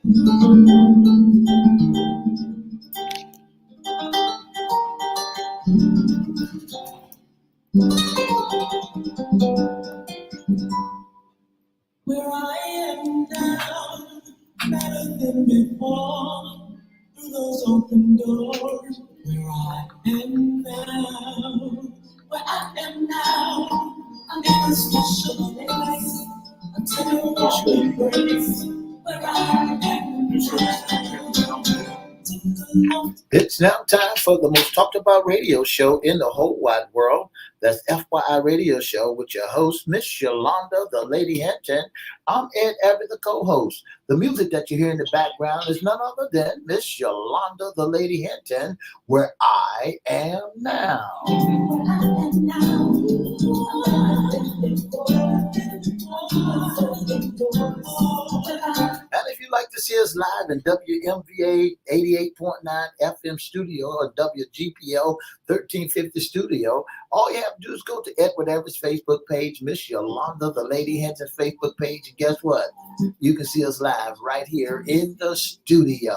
Where I am now, better than before, through those open doors. Where I am now, where I am now, I'm in a special place, a tender embrace. Where I am now. It's now time for the most talked about radio show in the whole wide world. That's FYI Radio Show with your host, Miss Yolanda, the Lady Hinton. I'm Ed Everett, the co-host. The music that you hear in the background is none other than Miss Yolanda, the Lady Hinton, Where I Am Now. And if you'd like to see us live in WMVA 88.9 FM studio or WGPO 1350 studio, all you have to do is go to Edward Everett's Facebook page, Miss Yolanda, the Lady Hinton Facebook page, and guess what? You can see us live right here in the studio.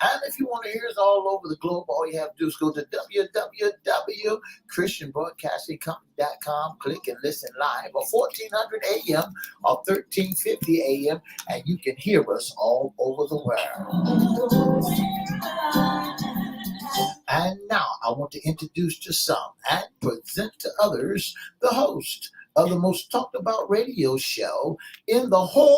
And if you want to hear us all over the globe, all you have to do is go to www.christianbroadcastingcompany.com, click and listen live on 1400 AM or 1350 AM, and you can hear us all over the world. And now I want to introduce to some and present to others the host of the most talked about radio show in the whole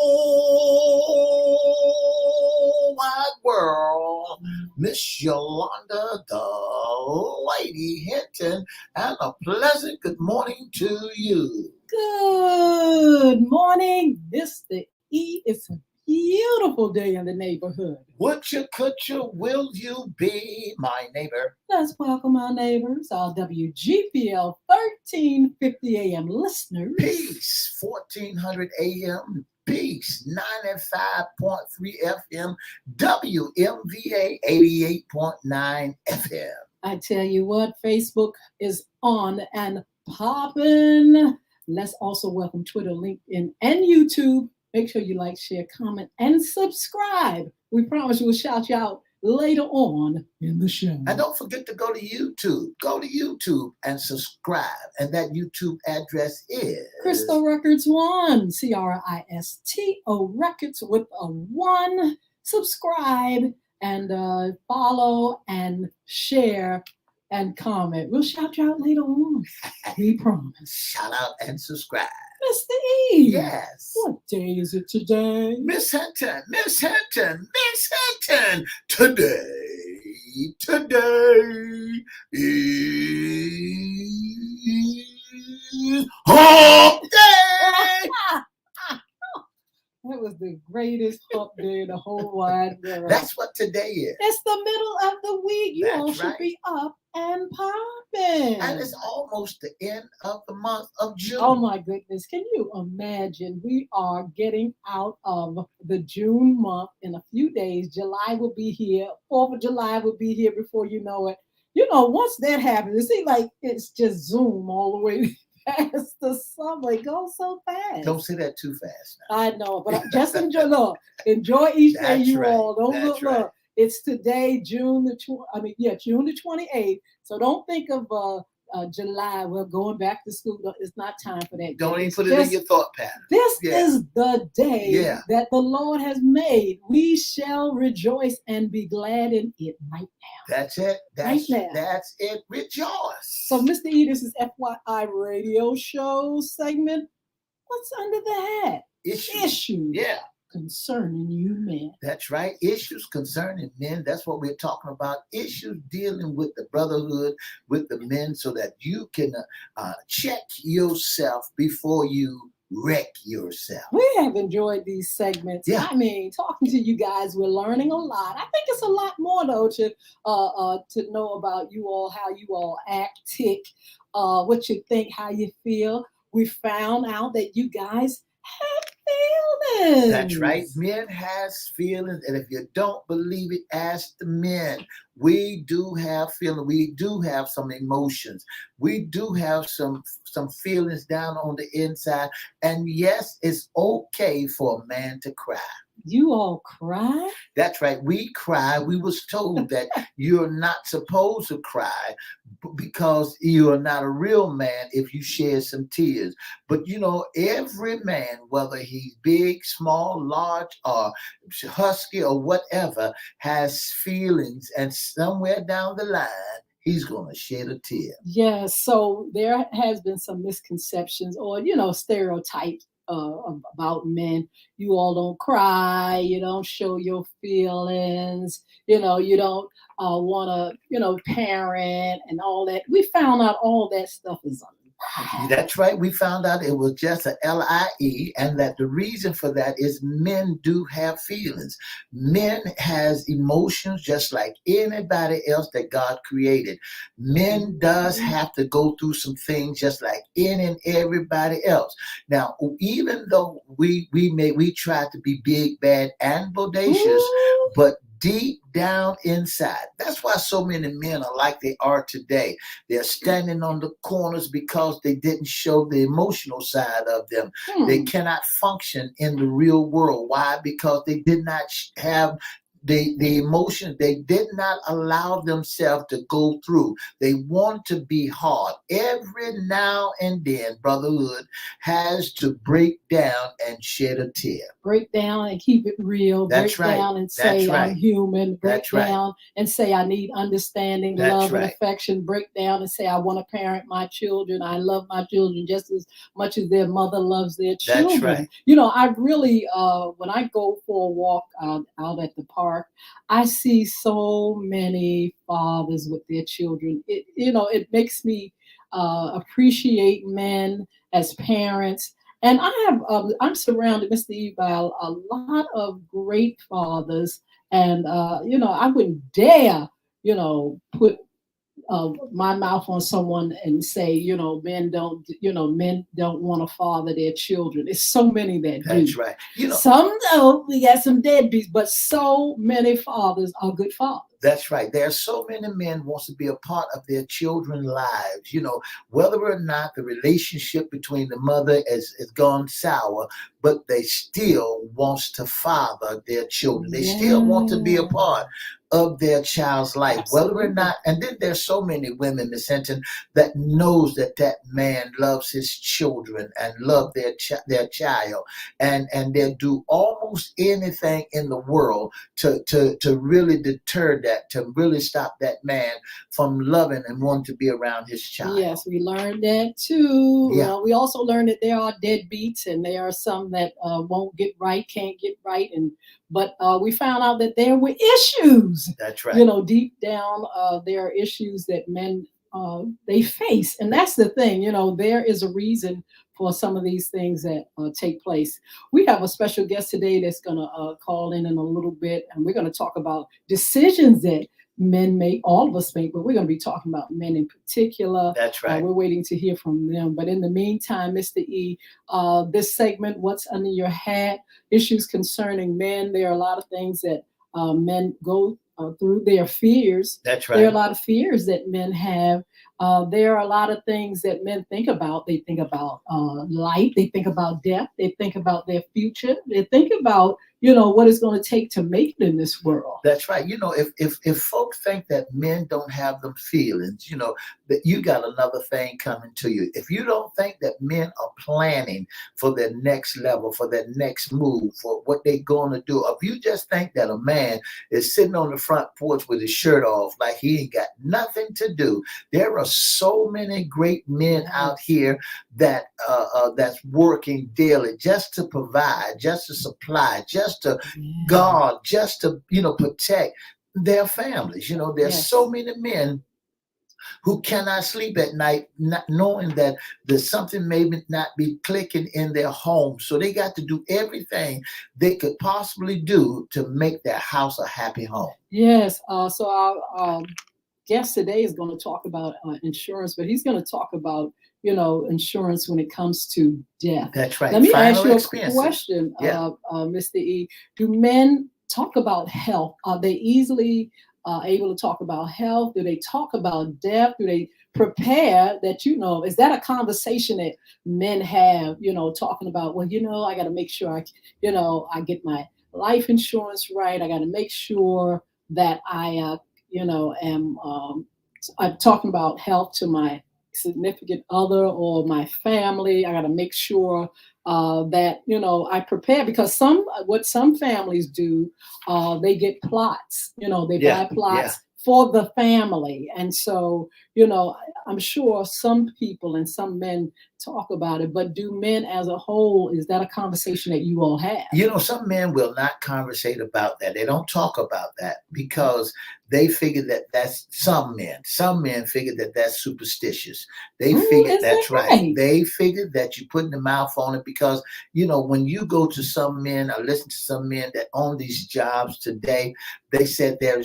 wide world, Miss Yolanda, the Lady Hinton, and a pleasant good morning to you. Good morning, Mr. E. It's a beautiful day in the neighborhood. Would you, could you, will you be my neighbor? Let's welcome our neighbors, our WGPL 1350 AM listeners. Peace, 1400 AM. Peace, 95.3 FM, WMVA 88.9 FM. I tell you what, Facebook is on and popping. Let's also welcome Twitter, LinkedIn, and YouTube. Make sure you like, share, comment, and subscribe. We promise we'll shout you out later on in the show. And don't forget to go to YouTube. Go to YouTube and subscribe. And that YouTube address is Cristo Records 1, CRISTO Records with a 1. Subscribe and follow and share and comment. We'll shout you out later on. We promise. Shout out and subscribe. Mr. E. Yes. What day is it today? Miss Hinton, Miss Hinton, Miss Hinton. Today is hump day. That was the greatest hump day in the whole wide world. That's what today is. It's the middle of the week. You That's all should right. be up and popping. And it's almost the end of the month of June. Oh my goodness. Can you imagine? We are getting out of the June month in a few days. July will be here. 4th of July will be here before you know it. You know, once that happens, it seems like it's just zoom all the way past the summer. It goes so fast. Don't say that too fast now. I know, but just enjoy. Look, enjoy each day. That's You right. all don't That's look. right. Look, it's today, June the 28th. So don't think of July. We're going back to school. It's not time for that. Don't even It's put it just- in your thought pattern. This Yeah. is the day Yeah. that the Lord has made. We shall rejoice and be glad in it right now. That's it. Right now. That's it. Rejoice. So, Mr. E, this is FYI Radio Show segment. What's under the hat? Issues. Yeah. Concerning you men. That's right. Issues concerning men. That's what we're talking about. Issues dealing with the brotherhood, with the men, so that you can check yourself before you wreck yourself. We have enjoyed these segments. Yeah. I mean, talking to you guys, we're learning a lot. I think it's a lot more though to know about you all, how you all act, tick, what you think, how you feel. We found out that you guys have feelings. That's right. Men has feelings, and if you don't believe it, ask the men. We do have feelings. We do have some emotions. We do have some feelings down on the inside. And yes, it's okay for a man to cry. You all cry? That's right. We cry. We was told that you're not supposed to cry because you are not a real man if you shed some tears. But every man, whether he's big, small, large, or husky or whatever, has feelings, and somewhere down the line, he's gonna shed a tear. Yes, so there has been some misconceptions or stereotypes about men. You all don't cry, you don't show your feelings, you don't want to, parent and all that. We found out all that stuff is a lie. That's right. We found out it was just a lie, and that the reason for that is men do have feelings. Men has emotions just like anybody else that God created. Men does have to go through some things just like any and everybody else. Now, even though we try to be big, bad, and bodacious, Ooh. but deep down inside. That's why so many men are like they are today. They're standing on the corners because they didn't show the emotional side of them. They cannot function in the real world. Why? Because they did not have the emotions. They did not allow themselves to go through. They want to be hard. Every now and then, brotherhood has to break down and shed a tear. Break down and keep it real. That's break right. down and That's say right. I'm human. Break That's right. down and say I need understanding, That's love, and right. affection. Break down and say I want to parent my children. I love my children just as much as their mother loves their children. That's right. I really, when I go for a walk out at the park, I see so many fathers with their children. It makes me appreciate men as parents. And I'm surrounded, Mr. E, by a lot of great fathers. And, I wouldn't dare, put my mouth on someone and say, men don't want to father their children. It's so many that do. That's right. Some don't. We got some deadbeats, but so many fathers are good fathers. That's right. There are so many men wants to be a part of their children's lives. Whether or not the relationship between the mother has gone sour, but they still wants to father their children. They still want to be a part of their child's life. Absolutely. Whether or not, and then there's so many women, Miss Hinton, that knows that man loves his children and love their child, and they'll do almost anything in the world to really deter that, to really stop that man from loving and wanting to be around his child. Yes, we learned that too. Yeah. We also learned that there are deadbeats, and there are some that won't get right, can't get right, but we found out that there were issues. That's right. Deep down, there are issues that men they face, and that's the thing. There is a reason for some of these things that take place. We have a special guest today that's going to call in a little bit, and we're going to talk about decisions that men make, all of us make, but we're going to be talking about men in particular. That's right. We're waiting to hear from them. But in the meantime, Mr. E, this segment, What's Under Your Hat, issues concerning men. There are a lot of things that men go through, their fears. That's right. There are a lot of fears that men have. There are a lot of things that men think about. They think about life. They think about death. They think about their future. They think about, what it's going to take to make it in this world. That's right. If folks think that men don't have them feelings, that you got another thing coming to you. If you don't think that men are planning for their next level, for their next move, for what they're going to do, if you just think that a man is sitting on the front porch with his shirt off like he ain't got nothing to do, there are so many great men out here that that's working daily just to provide, just to supply, just to guard, just to protect their families. There's so many men who cannot sleep at night, not knowing that there's something maybe not be clicking in their home. So they got to do everything they could possibly do to make their house a happy home. Yes. So our guest today is going to talk about insurance, but he's going to talk about, insurance when it comes to death. That's right. Let me ask Final you a expenses. question, Yeah. Mr. E. Do men talk about health? Are they easily able to talk about health? Do they talk about death? Do they prepare that, is that a conversation that men have, talking about, well, I got to make sure I get my life insurance right. I got to make sure that am I'm talking about health to my significant other or my family. I got to make sure that I prepare, because some families do, they get plots. They Yeah. buy plots Yeah. for the family, and so I'm sure some people and some men talk about it. But do men as a whole, is that a conversation that you all have? Some men will not conversate about that. They don't talk about that because they figure that that's some men. Some men figure that that's superstitious. They figure Is that that's right. right? They figure that you're putting the mouth on it because, when you go to some men or listen to some men that own these jobs today, they said they're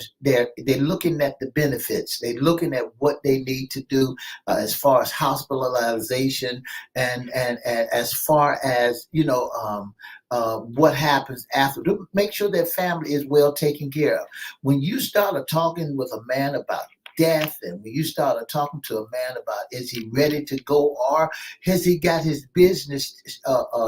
looking at the benefits. They're looking at what they need to do as far as hospitalization and as far as what happens after, to make sure their family is well taken care of. When you started talking with a man about death, and when you started talking to a man about, is he ready to go, or has he got his business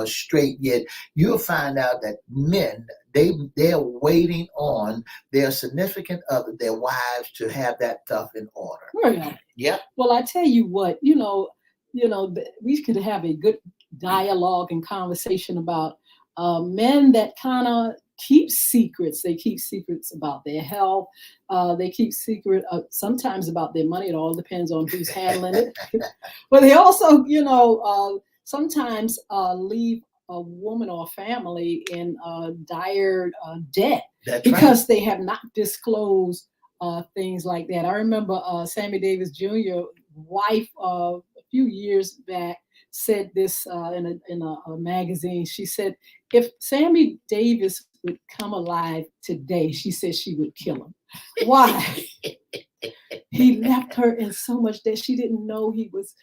straight yet, you'll find out that men, they're waiting on their significant other, their wives, to have that stuff in order. Really? Yep. Well, I tell you what, we could have a good dialogue and conversation about men that kind of keep secrets. They keep secrets about their health. They keep secret sometimes about their money. It all depends on who's handling it. But they also, sometimes leave a woman or family in dire debt. That's because right. they have not disclosed things like that. I remember Sammy Davis Jr. wife a few years back said this in a magazine. She said, if Sammy Davis would come alive today, she said she would kill him. Why? He left her in so much debt. She didn't know he was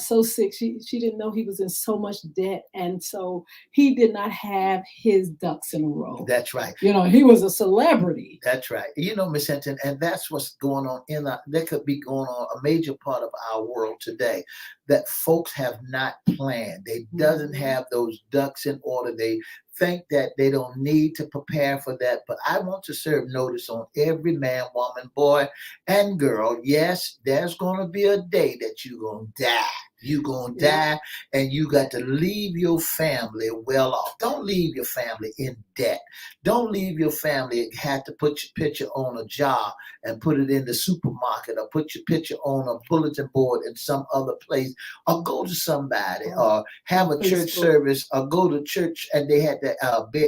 so sick. She didn't know he was in so much debt, and so he did not have his ducks in a row. That's right. He was a celebrity. That's right. Miss Hinton, and that's what's going on that could be going on a major part of our world today, that folks have not planned. They doesn't have those ducks in order. They think that they don't need to prepare for that. But I want to serve notice on every man, woman, boy, and girl. Yes, there's going to be a day that you're going to die. You're going to die, and you got to leave your family well off. Don't leave your family in debt. Don't leave your family have to put your picture on a jar and put it in the supermarket, or put your picture on a bulletin board in some other place, or go to somebody, or have a church service, or go to church and they had to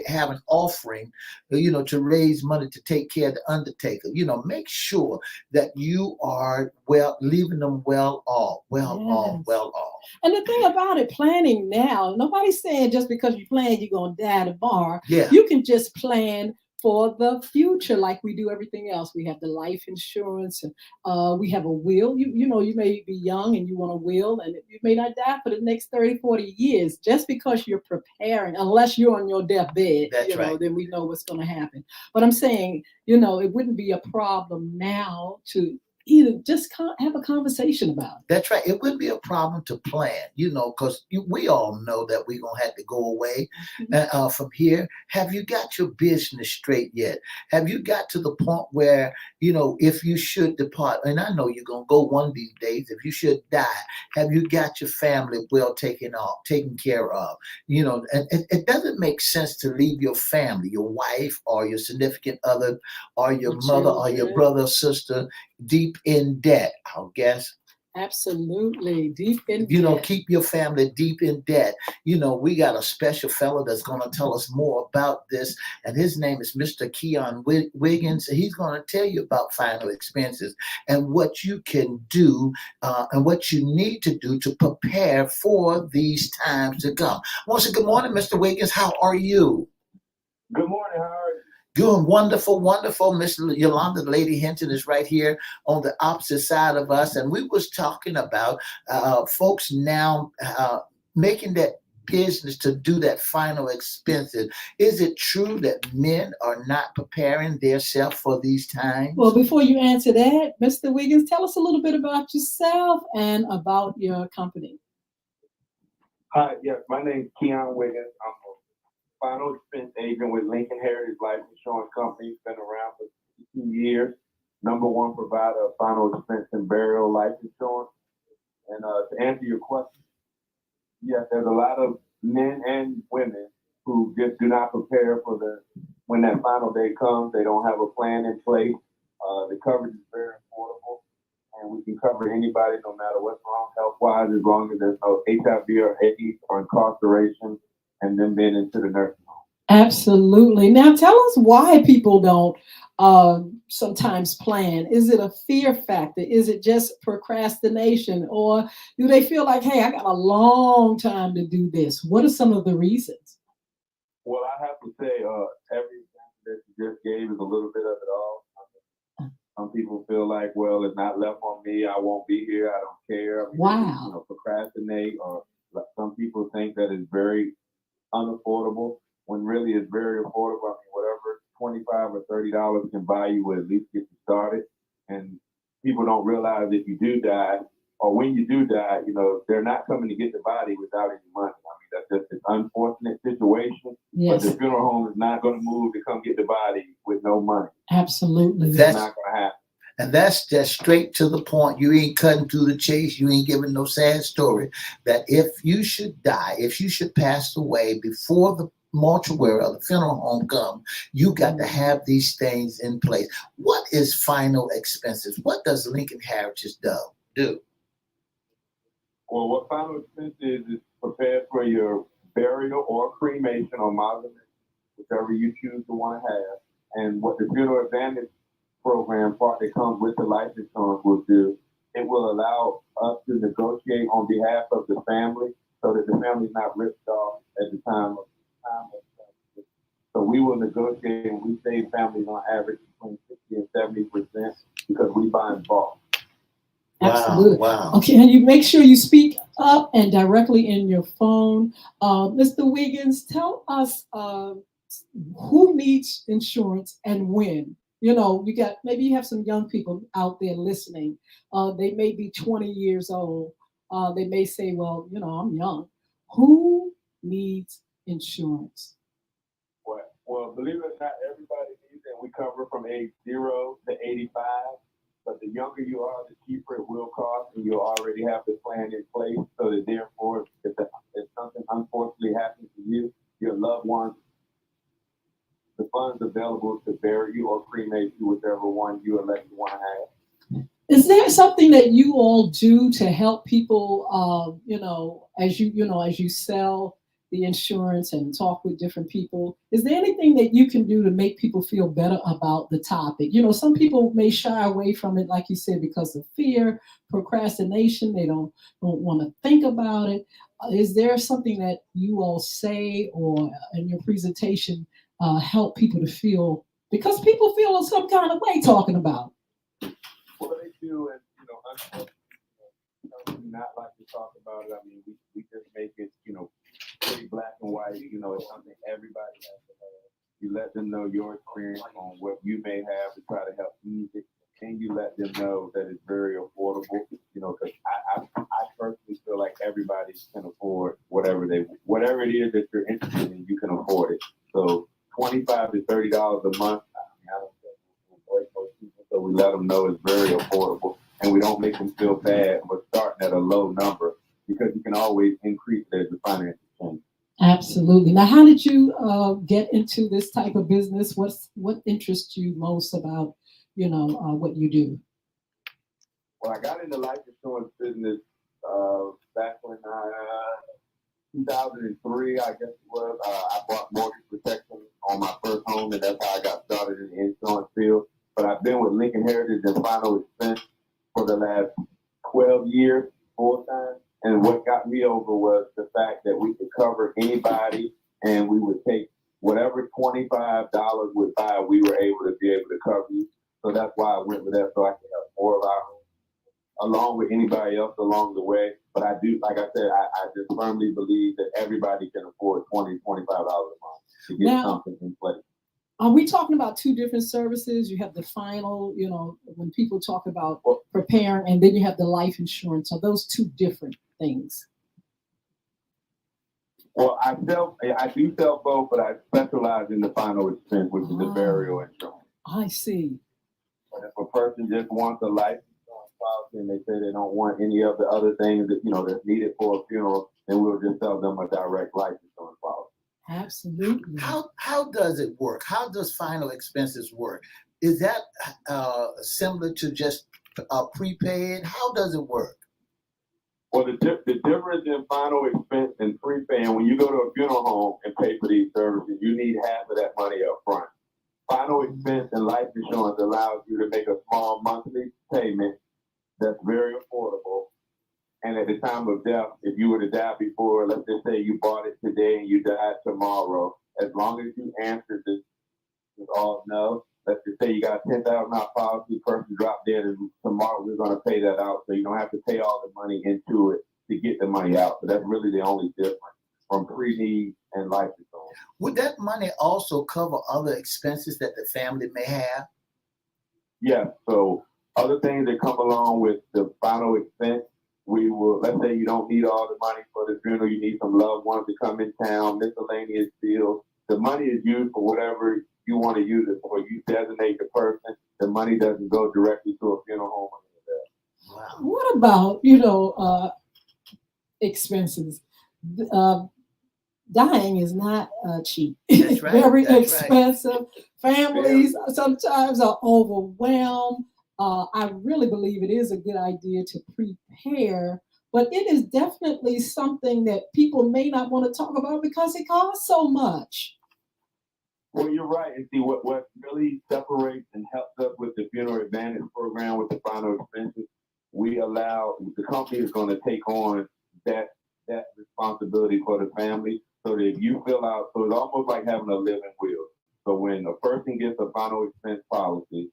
have an offering, to raise money to take care of the undertaker. Make sure that you are leaving them well off. And the thing about it, planning now, nobody's saying just because you plan, you're going to die tomorrow. Yeah. You can just plan for the future like we do everything else. We have the life insurance, and we have a will. You may be young and you want a will, and you may not die for the next 30, 40 years just because you're preparing, unless you're on your deathbed. That's right. Then we know what's going to happen. But I'm saying, it wouldn't be a problem now to either just have a conversation about it. That's right. It wouldn't be a problem to plan, because we all know that we're going to have to go away from here. Have you got your business straight yet? Have you got to the point where, if you should depart, and I know you're going to go one of these days, if you should die, have you got your family well taken care of? And it doesn't make sense to leave your family, your wife or your significant other or your mother or your brother or sister deep in debt, I guess. Absolutely. Deep in debt. Keep your family deep in debt. We got a special fellow that's going to tell us more about this, and his name is Mr. Keon Wiggins. He's going to tell you about final expenses and what you can do and what you need to do to prepare for these times to come. I want to say good morning, Mr. Wiggins. How are you? Good morning, Howard. Doing wonderful, wonderful. Miss Yolanda, Lady Hinton, is right here on the opposite side of us, and we was talking about folks now making that business to do that final expenses. Is it true that men are not preparing themselves for these times? Well, before you answer that, Mr. Wiggins, tell us a little bit about yourself and about your company. Hi, yes, my name is Keon Wiggins. I'm a final expense agent with Lincoln Heritage Life Insurance Company. It's been around for 2 years. Number one provider of final expense and burial life insurance. And to answer your question, yes, there's a lot of men and women who just do not prepare for when that final day comes. They don't have a plan in place. The coverage is very affordable, and we can cover anybody no matter what's wrong health-wise, as long as there's no HIV or AIDS or incarceration and then being into the nursing home. Absolutely. Now tell us why people don't sometimes plan. Is it a fear factor? Is it just procrastination? Or do they feel like, hey, I got a long time to do this? What are some of the reasons? Well, I have to say, every example that you just gave is a little bit of it all. Some people feel like, well, it's not left on me. I won't be here. I don't care. I mean, Wow. procrastinate. Or some people think that it's very unaffordable when really it's very affordable. I mean, whatever $25 or $30 can buy you will at least get you started. And people don't realize if you do die, or when you do die, they're not coming to get the body without any money. I mean, that's just an unfortunate situation. Yes. But the funeral home is not going to move to come get the body with no money. Absolutely. It's not going to happen. And that's just straight to the point. You ain't cutting through the chase. You ain't giving no sad story. That if you should die, if you should pass away before the mortuary or the funeral home come, you got to have these things in place. What is final expenses? What does Lincoln Heritage do? Well, what final expense is prepared for your burial or cremation or mausoleum, whichever you choose to want to have. And what the Funeral Advantage program part that comes with the life insurance will do, it will allow us to negotiate on behalf of the family so that the family is not ripped off at the time of death. So we will negotiate, and we save families on average between 60 and 70% because we buy in bulk. Absolutely. Wow. Okay, and you make sure you speak up and directly in your phone. Mr. Wiggins, tell us who needs insurance and when. Maybe you have some young people out there listening. They may be 20 years old. They may say, well, I'm young. Who needs insurance? Well, believe it or not, everybody needs it. We cover from age 0 to 85. But the younger you are, the cheaper it will cost, and you'll already have the plan in place so that therefore, if something unfortunately happens to you, your loved ones, the funds available to bury you or cremate you, whichever one you elect to want to have. Is there something that you all do to help people, as you sell the insurance and talk with different people? Is there anything that you can do to make people feel better about the topic? Some people may shy away from it, like you said, because of fear, procrastination. They don't want to think about it. Is there something that you all say or in your presentation help people to feel, because people feel some kind of way talking about it? Well, they do, and unfortunately, we not like to talk about it. I mean, we just make it, pretty black and white. It's something everybody has to have. You let them know your experience on what you may have to try to help ease it, and you let them know that it's very affordable. Because I personally feel like everybody can afford whatever it is that you're interested in. You can afford it. So $25 to $30 a month. I don't think we'll break those people. So we let them know it's very affordable, and we don't make them feel bad for starting at a low number, because you can always increase it as the finances change. Absolutely. Now, how did you get into this type of business? What interests you most about what you do? Well, I got into life insurance business back when 2003, I guess it was. I bought mortgage protection on my first home, and that's how I got started in the insurance field. But I've been with Lincoln Heritage and Final Expense for the last 12 years, full time. And what got me over was the fact that we could cover anybody, and we would take whatever $25 would buy, we were able to cover you. So that's why I went with that, so I can help more of our along with anybody else along the way. But I do, like I said, I just firmly believe that everybody can afford $20, $25 a month to get something in place. Are we talking about two different services? You have the final, when people talk about preparing, and then you have the life insurance. Are those two different things? Well, I do sell both, but I specialize in the final expense, which is the burial insurance. I see. But if a person just wants a life insurance policy and they say they don't want any of the other things that that's needed for a funeral, then we'll just sell them a direct life insurance policy. Absolutely. How does it work? How does final expenses work? Is that similar to just prepaid? How does it work? Well, the difference in final expense and prepaying, when you go to a funeral home and pay for these services, you need half of that money up front. Final expense and life insurance allows you to make a small monthly payment that's very affordable. And at the time of death, if you were to die before, let's just say you bought it today and you died tomorrow, as long as you answered this all no, let's just say you got a $10,000 policy, person dropped dead, and tomorrow we're going to pay that out. So you don't have to pay all the money into it to get the money out. So that's really the only difference from pre-need and life insurance. Would that money also cover other expenses that the family may have? Yes. So other things that come along with the final expense, we will, let's say you don't need all the money for the funeral, you need some loved ones to come in town, miscellaneous bills. The money is used for whatever you want to use it for. You designate the person. The money doesn't go directly to a funeral home. Wow. What about, expenses? Dying is not cheap. That's right. Very That's expensive. Right. Families sometimes are overwhelmed. I really believe it is a good idea to prepare, but it is definitely something that people may not want to talk about because it costs so much. Well, you're right. And see, what really separates and helps us with the Funeral Advantage program with the final expenses, we allow, the company is going to take on that responsibility for the family. So that if you fill out, so it's almost like having a living will. So when a person gets a final expense policy,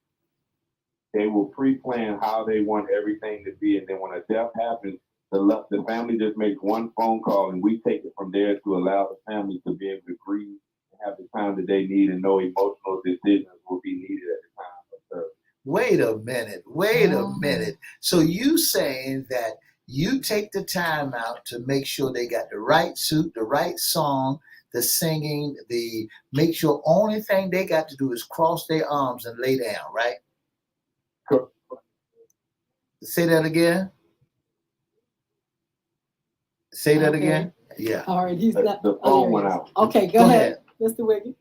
they will pre-plan how they want everything to be. And then when a death happens, the family just makes one phone call and we take it from there to allow the family to be able to grieve and have the time that they need and no emotional decisions will be needed at the time of service. Wait a minute. So you saying that you take the time out to make sure they got the right suit, the right song, the singing, make sure only thing they got to do is cross their arms and lay down, right? Say that again. Say that again. Yeah. All right. He's got the phone went out. Okay, go ahead, Mr. Wiggins.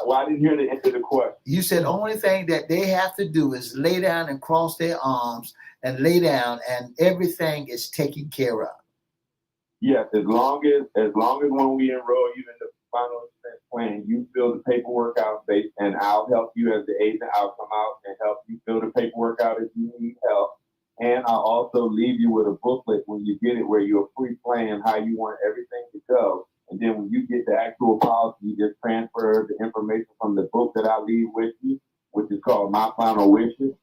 Well, I didn't hear the end of the question. You said only thing that they have to do is lay down and cross their arms and lay down, and everything is taken care of. Yes, as long as when we enroll you in the final expense plan, you fill the paperwork out, and I'll help you as the agent. I'll come out and help you fill the paperwork out if you need help. And I'll also leave you with a booklet when you get it where you'll pre-plan how you want everything to go. And then when you get the actual policy, you just transfer the information from the book that I leave with you, which is called My Final Wishes.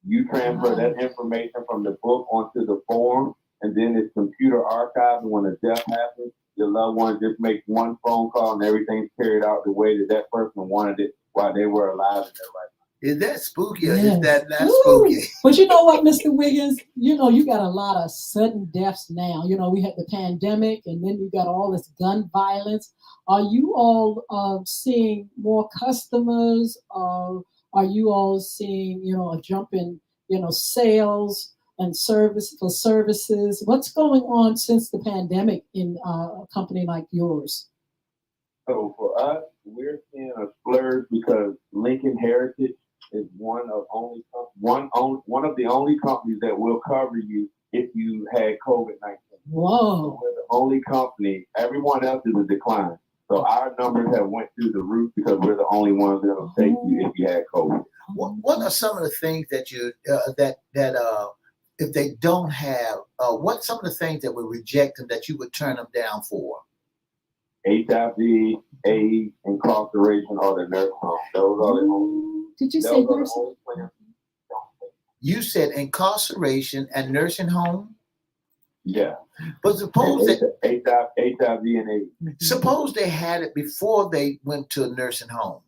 You transfer that information from the book onto the form, and then it's computer archived. And when a death happens, your loved one just makes one phone call and everything's carried out the way that person wanted it while they were alive in their life. Is that spooky or is that not spooky? But you know what, Mr. Wiggins, you got a lot of sudden deaths now. We had the pandemic and then you got all this gun violence. Are you all seeing more customers? Are you all seeing, a jump in, sales and services? What's going on since the pandemic in a company like yours? So for us, we're seeing a splurge because Lincoln Heritage is one of the only companies that will cover you if you had COVID-19. Whoa! So we're the only company. Everyone else is a decline. So our numbers have went through the roof because we're the only ones that will take you if you had COVID. What are some of the things that you if they don't have? What some of the things that would reject them that you would turn them down for? HIV, AIDS, incarceration, or the nursing home. Those are the only. Did you say Those are the nursing? only plans we don't take. You said incarceration and nursing home, Yeah. but suppose that HIV and AIDS. suppose they had it before they went to a nursing home.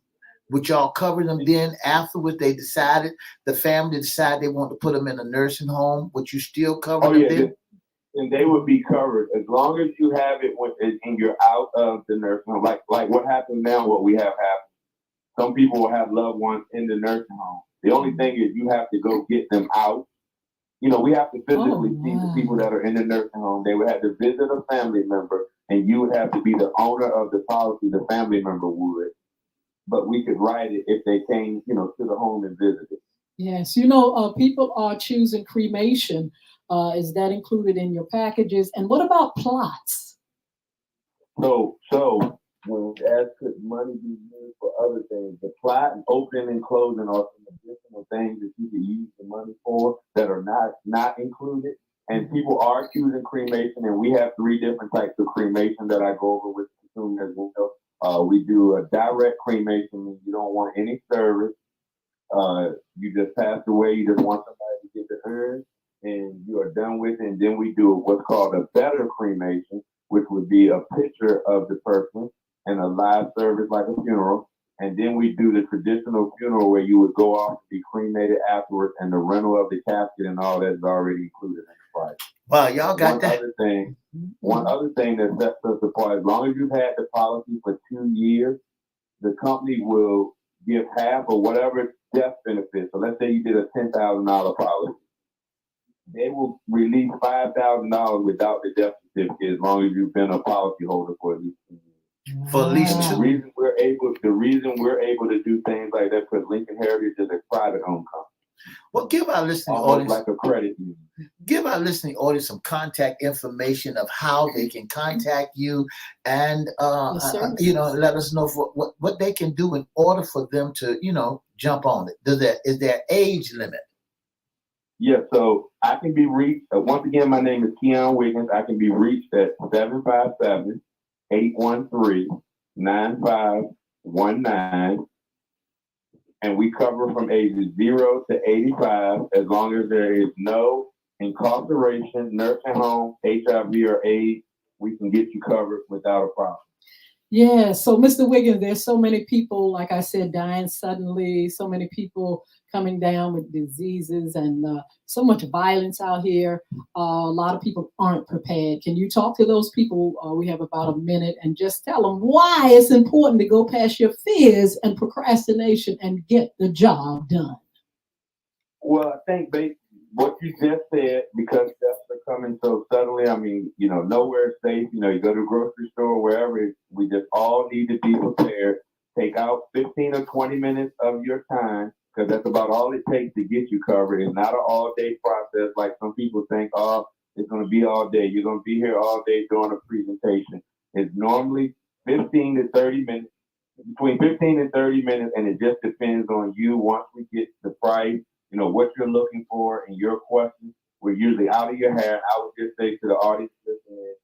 Would y'all cover them then? Afterwards, they decided the family decided they want to put them in a nursing home. Would you still cover Oh them yeah, then? and they would be covered as long as you have it and you're out of the nursing home. Like what happens now, what we have happened. Some people will have loved ones in the nursing home. The only thing is you have to go get them out. You know, we have to physically see the people that are in the nursing home. They would have to visit a family member, and you would have to be the owner of the policy. The family member would, but we could write it if they came, you know, to the home and visited. Yes, people are choosing cremation. Is that included in your packages? And what about plots? So when as could money be used for other things, the plot and opening and closing are some additional things that you can use the money for that are not included. And people are choosing cremation, and we have 3 different types of cremation that I go over with consumers as well. We do a direct cremation, and you don't want any service. You just passed away. You just want somebody to get the urn, and you are done with it. And then we do what's called a better cremation, which would be a picture of the person and a live service like a funeral. And then we do the traditional funeral where you would go off to be cremated afterwards, and the rental of the casket and all that is already included in the price. Wow, y'all got that. One other thing that sets us apart, as long as you've had the policy for 2 years, the company will give half or whatever death benefit. So let's say you did a $10,000 policy. They will release $5,000 without the death certificate as long as you've been a policyholder for at least 2 years. For at least The 2. reason we're able to do things like that because Lincoln Heritage is a private owned company. Well, give our listening Almost audience like a credit union. Give our listening audience some contact information of how they can contact you, and let us know what they can do in order for them to jump on it. Is there age limit? Yeah, so I can be reached. Once again, my name is Keon Wiggins. I can be reached at 757-813-9519. And we cover from ages 0 to 85 as long as there is no incarceration, nursing home, HIV, or AIDS. We can get you covered without a problem. Yeah, so Mr. Wiggins, there's so many people, like I said, dying suddenly, so many people coming down with diseases and so much violence out here. A lot of people aren't prepared. Can you talk to those people? We have about a minute, and just tell them why it's important to go past your fears and procrastination and get the job done. Well, I think what you just said, because deaths are coming so suddenly, I mean, nowhere is safe. You go to a grocery store, wherever, we just all need to be prepared. Take out 15 or 20 minutes of your time, because that's about all it takes to get you covered. It's not an all-day process like some people think, oh, it's going to be all day. You're going to be here all day doing a presentation. It's normally 15 to 30 minutes, between 15 and 30 minutes, and it just depends on you. Once we get the price, what you're looking for and your questions, we're usually out of your hair. I would just say to the audience listening,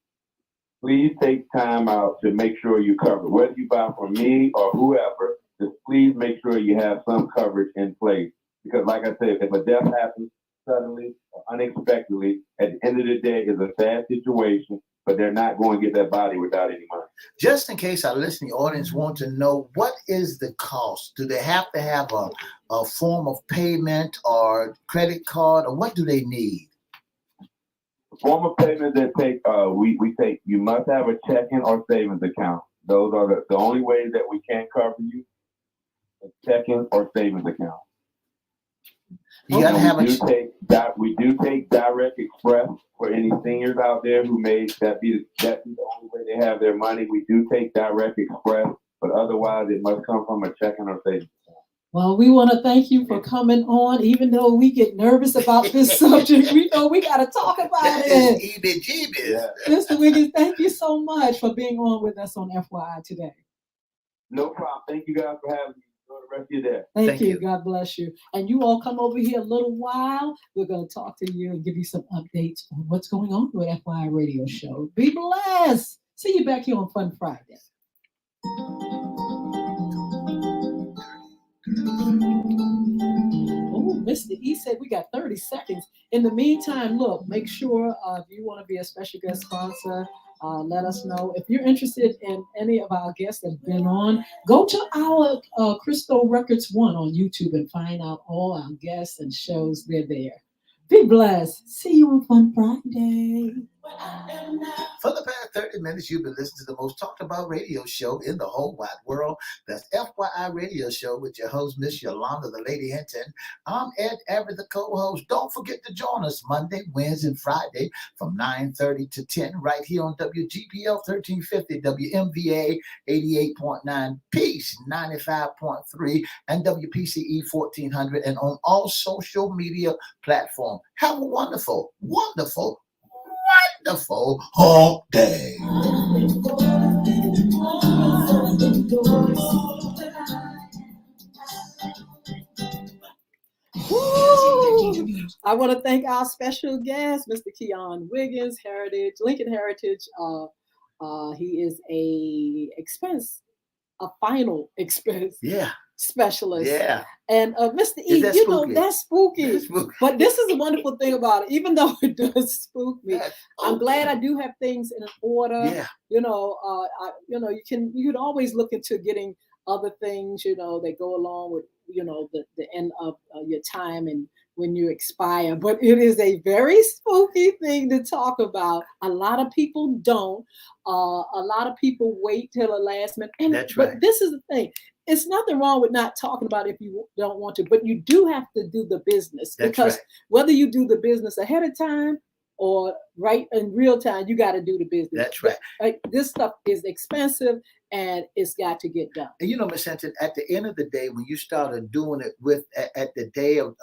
please take time out to make sure you're covered. Whether you buy from me or whoever, just please make sure you have some coverage in place. Because like I said, if a death happens suddenly or unexpectedly, at the end of the day, it's a sad situation, but they're not going to get that body without any money. Just in case our listening audience want to know, what is the cost? Do they have to have a form of payment or credit card, or what do they need? Form of payment that we take, you must have a checking or savings account. Those are the only ways that we can cover you. A checking or savings account. You gotta have we do take Direct Express for any seniors out there who may that be the only way they have their money. We do take Direct Express, but otherwise it must come from a checking or savings account. Well, we want to thank you for coming on. Even though we get nervous about this subject, we know we got to talk about it. Yeah. Mr. Wiggins, thank you so much for being on with us on FYI today. No problem. Thank you guys for having me. Enjoy the rest of your day. Thank you. God bless you. And you all come over here a little while. We're going to talk to you and give you some updates on what's going on with FYI Radio Show. Be blessed. See you. back here on Fun Friday. Oh, Mr. E said we got 30 seconds. In the meantime, look, make sure if you want to be a special guest sponsor, let us know. If you're interested in any of our guests that have been on, go to our Crystal Records 1 on YouTube and find out all our guests and shows. They're there. Be blessed. See you on Fun Friday. For the past 30 minutes, you've been listening to the most talked about radio show in the whole wide world. That's FYI Radio Show with your host, Miss Yolanda, the Lady Hinton. I'm Ed Everett, the co-host. Don't forget to join us Monday, Wednesday, and Friday from 9:30 to 10 right here on WGPL 1350, WMVA 88.9, Peace 95.3, and WPCE 1400, and on all social media platforms. Have a wonderful, wonderful, wonderful hump day. Woo! I want to thank our special guest, Mr. Keon Wiggins, Lincoln Heritage. He is a final expense specialist. Yeah. And Mr. E, that's you know, spooky? that's spooky. That's spooky. But this is a wonderful thing about it. Even though it does spook me, I'm glad I do have things in order. Yeah. You know, you can always look into getting other things, that go along with, the end of your time and when you expire. But it is a very spooky thing to talk about. A lot of people don't. A lot of people wait till the last minute. That's right. But this is the thing. It's nothing wrong with not talking about it if you don't want to, but you do have to do the business. That's because right. Whether you do the business ahead of time or right in real time, you got to do the business. That's right. This stuff is expensive and it's got to get done. And Miss Hinton, at the end of the day, when you started doing it at the day of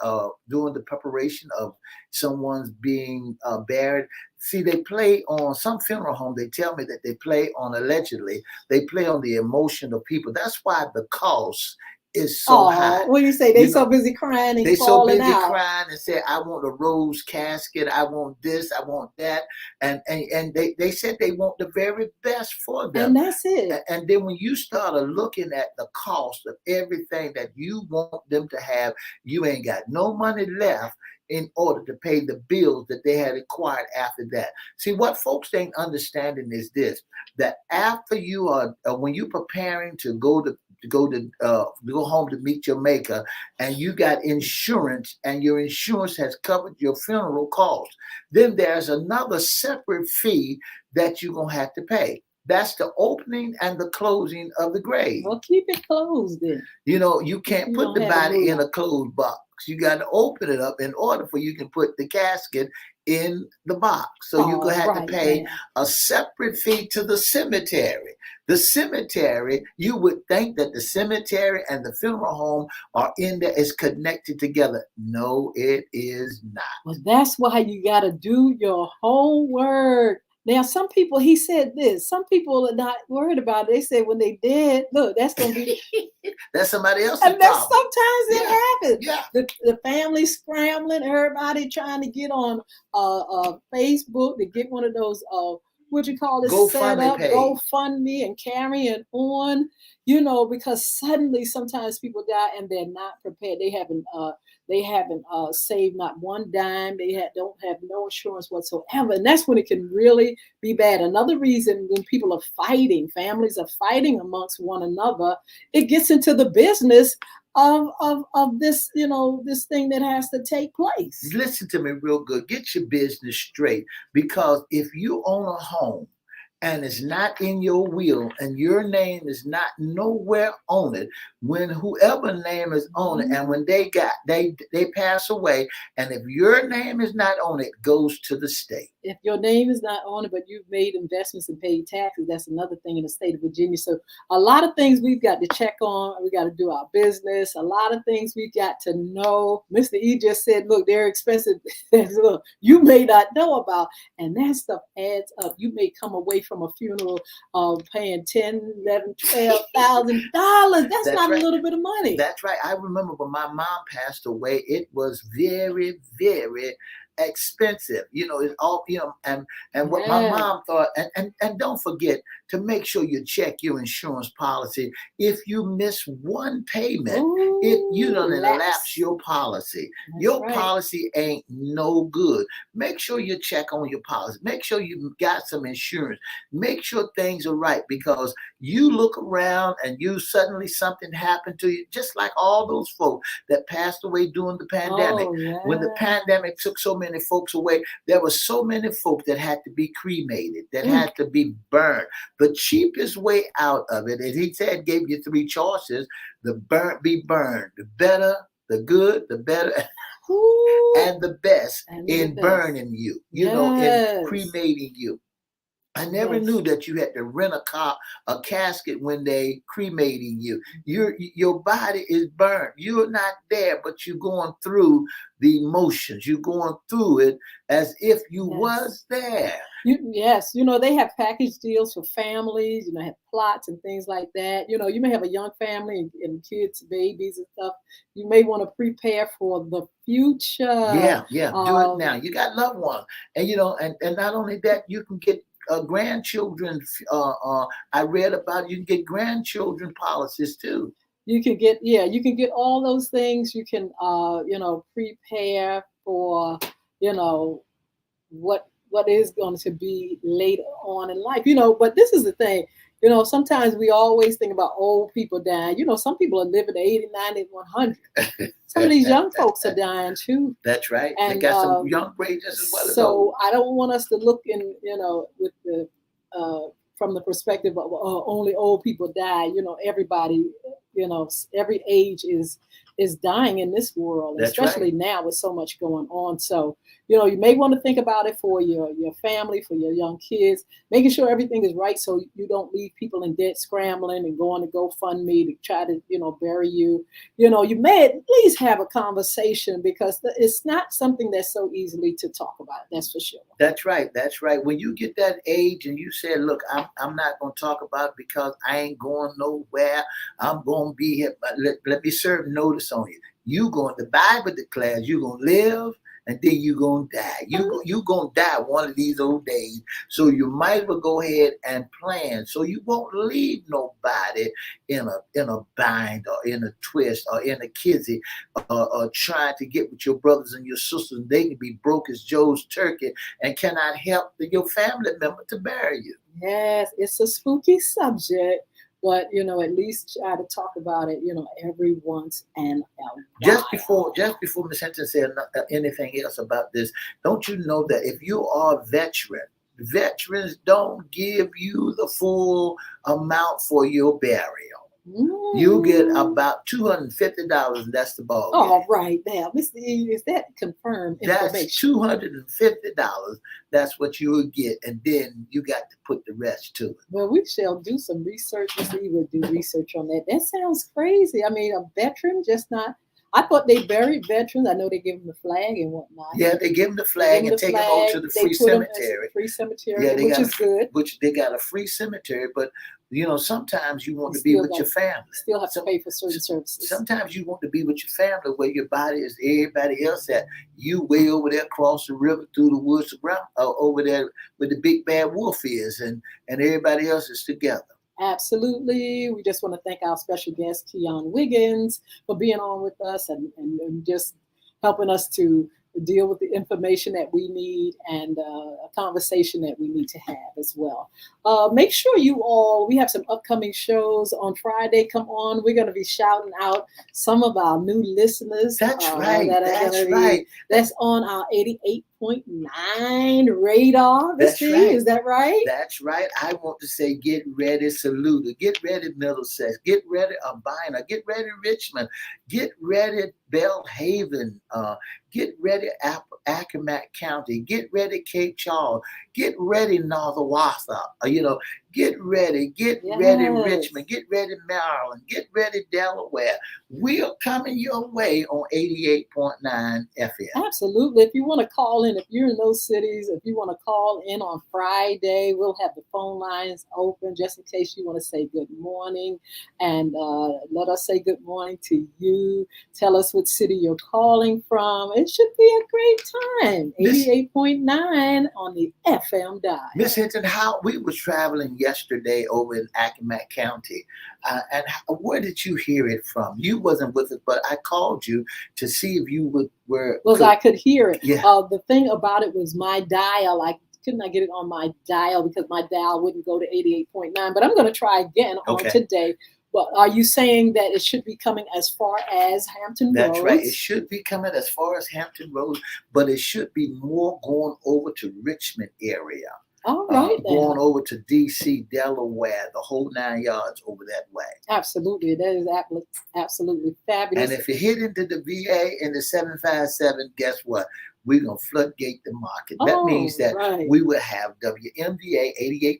doing the preparation of someone's being buried, see, they play on some funeral home. They tell me that they play on, allegedly, they play on the emotion of people. That's why the cost is so high. When you say they so busy crying and they falling so busy out. crying and say, I want a rose casket, I want this, I want that. And they said they want the very best for them. And that's it. And then when you started looking at the cost of everything that you want them to have, you ain't got no money left in order to pay the bills that they had acquired after that. See, what folks ain't understanding is this, that after you are, when you're preparing to go home to meet your maker, and you got insurance, and your insurance has covered your funeral costs, then there's another separate fee that you're going to have to pay. That's the opening and the closing of the grave. Well, keep it closed then. You can't put the body in a closed box. You got to open it up in order for you can put the casket in the box. So you're going to have to pay a separate fee to the cemetery. The cemetery, you would think that the cemetery and the funeral home are in there, is connected together. No, it is not. Well, that's why you got to do your homework. Now, some people, he said this, some people are not worried about it. They say when they dead, look, that's going to be. That's somebody else's and that's problem. sometimes it happens. Yeah. The family scrambling, everybody trying to get on Facebook to get one of those, what you call it, set up, GoFundMe and carrying on, because suddenly sometimes people die and they're not prepared. They haven't saved not one dime. They don't have no insurance whatsoever. And that's when it can really be bad. Another reason when people are fighting, families are fighting amongst one another, it gets into the business of this, this thing that has to take place. Listen to me real good. Get your business straight, because if you own a home and it's not in your will and your name is not nowhere on it, when whoever name is on it, and when they pass away, and if your name is not on it, goes to the state. If your name is not on it, but you've made investments and paid taxes, that's another thing in the state of Virginia. So a lot of things we've got to check on. We got to do our business. A lot of things we've got to know. Mr. E just said, look, they're expensive. Look, you may not know about. And that stuff adds up. You may come away from a funeral paying $10,000, $11,000, $12,000. That's not right. A little bit of money. That's right. I remember when my mom passed away, it was very, very expensive. It's all, and what my Yes. mom thought, and don't forget to make sure you check your insurance policy. If you miss one payment, you Ooh, don't elapse lapse. your policy. That's Your right. policy ain't no good. Make sure you check on your policy. Make sure you got some insurance. Make sure things are right, because you look around and you suddenly something happened to you, just like all those folks that passed away during the pandemic. Oh, When the yeah. pandemic took so many folks away, there were so many folks that had to be cremated, that Mm, had to be burned. The cheapest way out of it, and he said, gave you three choices: the be burned, the better, the good, the better, ooh, and the best and the in best. burning you, in Yes. cremating you. I never Yes. knew that you had to rent a casket when they cremating you. Your body is burnt. You're not there, but you're going through the emotions. You're going through it as if you Yes. was there. Yes, they have package deals for families, have plots and things like that. You may have a young family and kids, babies and stuff. You may want to prepare for the future. Yeah, yeah. Do it Um, now. You got loved ones, and and not only that, you can get grandchildren. I read about you can get grandchildren policies too. you can get all those things. You can prepare for, you know, what is going to be later on in life. But this is the thing. Sometimes we always think about old people dying. Some people are living to 80, 90, 100. Some of these young folks are dying too. That's right. They And got some young rangers as well as so old. I don't want us to look in, with the from the perspective of only old people die. Everybody, every age is dying in this world, That's right. especially now with so much going on. So you may want to think about it for your family, for your young kids, making sure everything is right, so you don't leave people in debt scrambling and going to GoFundMe to try to bury you. You may at least have a conversation, because it's not something that's so easily to talk about. That's for sure. That's right. That's right. When you get that age and you say, "Look, I'm not going to talk about it because I ain't going nowhere. I'm going to be here. But let me serve notice on you. The Bible declares you're going to live, and then you're going to die. You going to die one of these old days. So you might as well go ahead and plan, so you won't leave nobody in a bind, or in a twist, or in a kizzy, or trying to get with your brothers and your sisters. And they can be broke as Joe's turkey and cannot help your family member to bury you." Yes, it's a spooky subject, but at least try to talk about it, every once in a while. Just before Miss Hinton said anything else about this, don't you know that if you are a veteran, veterans don't give you the full amount for your burial. You get Mm. about $250, and that's the ball game. All right, now, Mr. E, is that confirmed That's information? $250. That's what you will get, and then you got to put the rest to it. Well, we shall do some research. Mr. E will do research on that. That sounds crazy. I mean, a veteran just not. I thought they buried veterans. I know they give them the flag and whatnot. Yeah, they give them the They give flag them and the take them over flag. to the They free put them as cemetery. free cemetery, Yeah, which is good. which they got a free cemetery, but sometimes you want You to be still with got your family. still have to pay for certain services. Sometimes you want to be with your family where your body is everybody else at. You way over there across the river through the woods around, over there where the big bad wolf is, and everybody else is together. Absolutely. We just want to thank our special guest, Keon Wiggins, for being on with us and just helping us to deal with the information that we need, and a conversation that we need to have as well. Make sure we have some upcoming shows on Friday. Come on. We're going to be shouting out some of our new listeners. That's right. That are That's gonna right. That's on our 88.9 radar. That's Steve, right. is that right? That's right. I want to say, get ready, Saluda. Get ready, Middlesex. Get ready, Albina. Get ready, Richmond. Get ready, Belhaven. Get ready, Accomack County. Get ready, Cape Charles. Get ready, Northern Wassa. Get ready. Get ready, Richmond. Get ready, Maryland. Get ready, Delaware. We are coming your way on 88.9 FM. Absolutely. If you want to call in, if you're in those cities, if you want to call in on Friday, we'll have the phone lines open just in case you want to say good morning. And let us say good morning to you. Tell us what city you're calling from. It should be a great time. 88.9 on the FM dial. Miss Hinton, how we was traveling yesterday over in Accomack County, and where did you hear it from? You wasn't with us, but I called you to see if you were. I could hear it. Yeah. The thing about it was my dial. I could not get it on my dial because my dial wouldn't go to 88.9. But I'm going to try again on today. But are you saying that it should be coming as far as Hampton Roads? That's right. It should be coming as far as Hampton Roads, but it should be more going over to Richmond area. All right, going over to D.C., Delaware, the whole 9 yards over that way. Absolutely. That is absolutely fabulous. And if you hit into the VA in the 757, guess what? We're going to floodgate the market. That means that we will have WMVA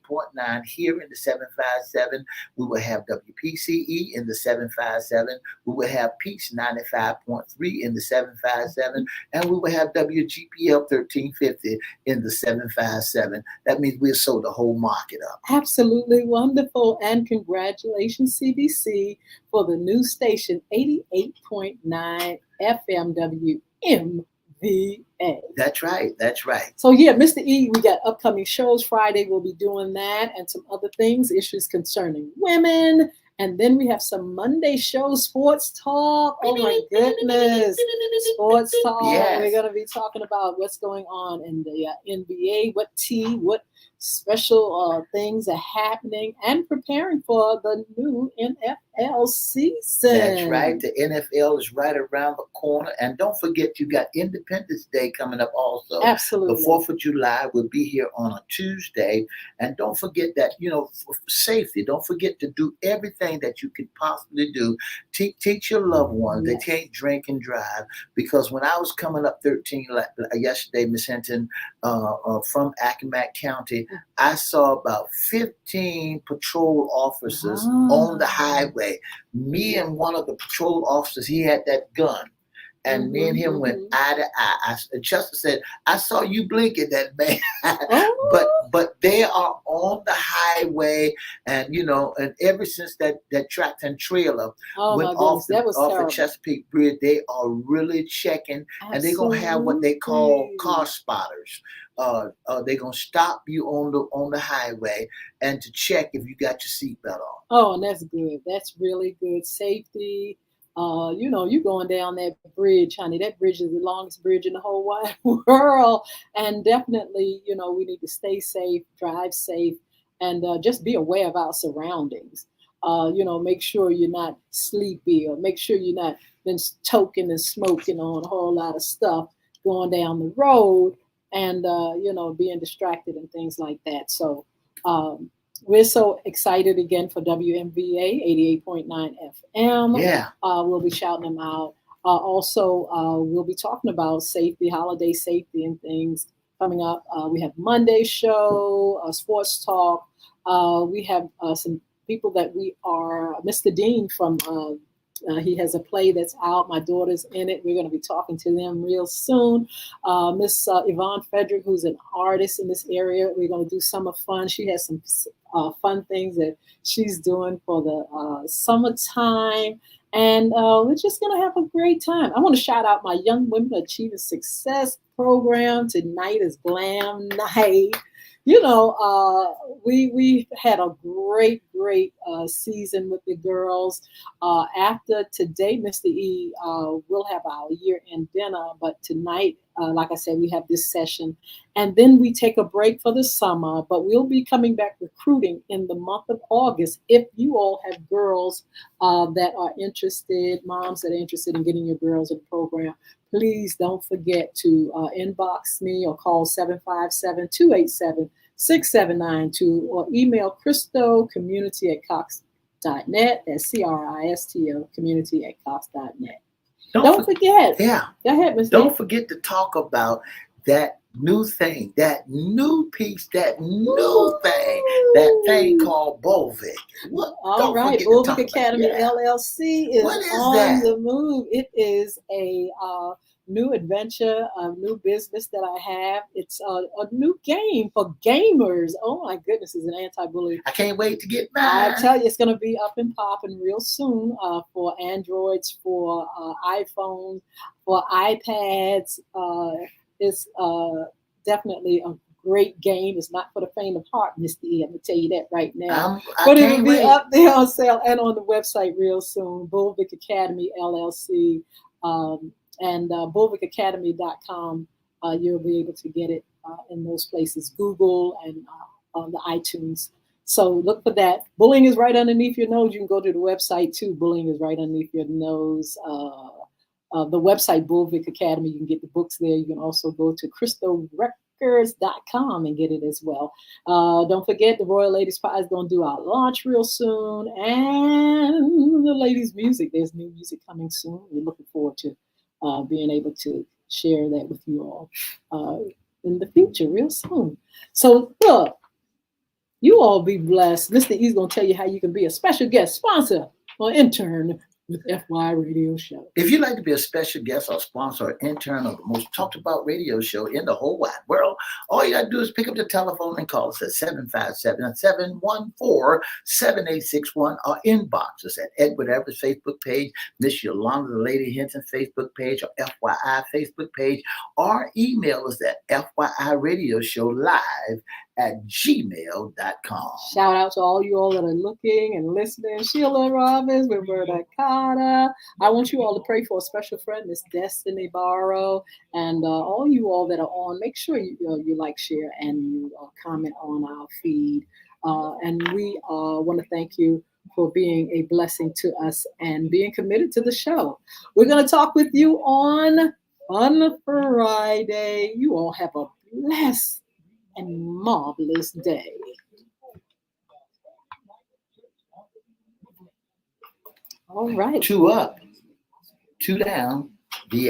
88.9 here in the 757. We will have WPCE in the 757. We will have Peach 95.3 in the 757. And we will have WGPL 1350 in the 757. That means we'll sold the whole market up. Absolutely wonderful. And congratulations, CBC, for the new station, 88.9 FM WM. VA. That's right. That's right. So yeah, Mr. E, we got upcoming shows. Friday we'll be doing that and some other things, issues concerning women. And then we have some Monday shows, sports talk. Oh my goodness. Sports talk. Yes. We're going to be talking about what's going on in the NBA, what special things are happening, and preparing for the new NFL season. That's right. The NFL is right around the corner. And don't forget, you got Independence Day coming up also. Absolutely. The 4th of July will be here on a Tuesday. And don't forget that, for safety, don't forget to do everything that you could possibly do. Teach your loved ones. Yes. They can't drink and drive. Because when I was coming up 13 yesterday, Miss Hinton, from Accomack County, I saw about 15 patrol officers on the highway. Me and one of the patrol officers, he had that gun. And me and him went eye to eye. Chester said, I saw you blinking that man. But they are on the highway. And, and ever since that tractor and trailer went off the Chesapeake Bridge, they are really checking. Absolutely. And they're going to have what they call car spotters. They're going to stop you on the highway and to check if you got your seatbelt on. Oh, and that's good. That's really good. Safety. You're going down that bridge, honey. That bridge is the longest bridge in the whole wide world. And definitely, we need to stay safe, drive safe, and just be aware of our surroundings. Make sure you're not sleepy, or make sure you're not been toking and smoking on a whole lot of stuff going down the road, and being distracted and things like that. So we're so excited again for WMVA 88.9 FM. Yeah. We'll be shouting them out. Also, we'll be talking about safety, holiday safety and things coming up. We have Monday show, sports talk. We have some people that we are, Mr. Dean from, he has a play that's out. My daughter's in it. We're going to be talking to them real soon. Miss Yvonne Frederick, who's an artist in this area. We're going to do summer fun. She has some fun things that she's doing for the summertime. And we're just going to have a great time. I want to shout out my Young Women Achieving Success program. Tonight is Glam Night. We had a great season with the girls. After today, Mr. E, we'll have our year-end dinner. But tonight, like I said, we have this session. And then we take a break for the summer. But we'll be coming back recruiting in the month of August. If you all have girls that are interested, moms that are interested in getting your girls in the program, please don't forget to inbox me or call 757-287-6792 or email crystocommunity@cox.net. That's CRISTO community@cox.net. Don't forget. Yeah. Go ahead, Mr. Don't forget to talk about that new thing, that new piece, that new thing, that thing called Bolvic. What? All Don't right, forget to Bulvick talk about it. Academy Yeah. LLC is What is on that? the move. It is a new adventure, a new business that I have. It's a new game for gamers. Oh my goodness, it's an anti-bullying. I can't wait to get I mine. tell you, it's going to be up and popping real soon for Androids, for iPhones, for iPads. It's definitely a great game. It's not for the faint of heart, Mr. E. I'm going to tell you that right now. I But it'll can't be wait. up there on sale and on the website real soon. Bulvick Academy LLC and bulvickacademy.com. You'll be able to get it in those places, Google and on the iTunes. So look for that. Bullying is right underneath your nose. You can go to the website too. Bullying is right underneath your nose. The website, Bulvick Academy, you can get the books there. You can also go to crystalrecords.com and get it as well. Don't forget, the Royal Ladies Pie is going to do our launch real soon. And the ladies' music, there's new music coming soon. We're looking forward to being able to share that with you all in the future real soon. So look, you all be blessed. Mr. E's going to tell you how you can be a special guest sponsor or intern with FY Radio Show. If you'd like to be a special guest or sponsor or intern of the most talked about radio show in the whole wide world, all you got to do is pick up the telephone and call us at 757-714-7861 or inbox us at Edward Everett's Facebook page, Miss Yolanda Lady Hinton Facebook page, or FYI Facebook page, or email us at FYIRadiosHowLive@gmail.com. Shout out to all you all that are looking and listening. Sheila Robbins, Roberta Carter. I want you all to pray for a special friend, Miss Destiny Barrow, and all you all that are on. Make sure you like, share, and you comment on our feed. And we want to thank you for being a blessing to us and being committed to the show. We're going to talk with you on Friday. You all have a blessed and marvelous day. All right. 2 up, 2 down, the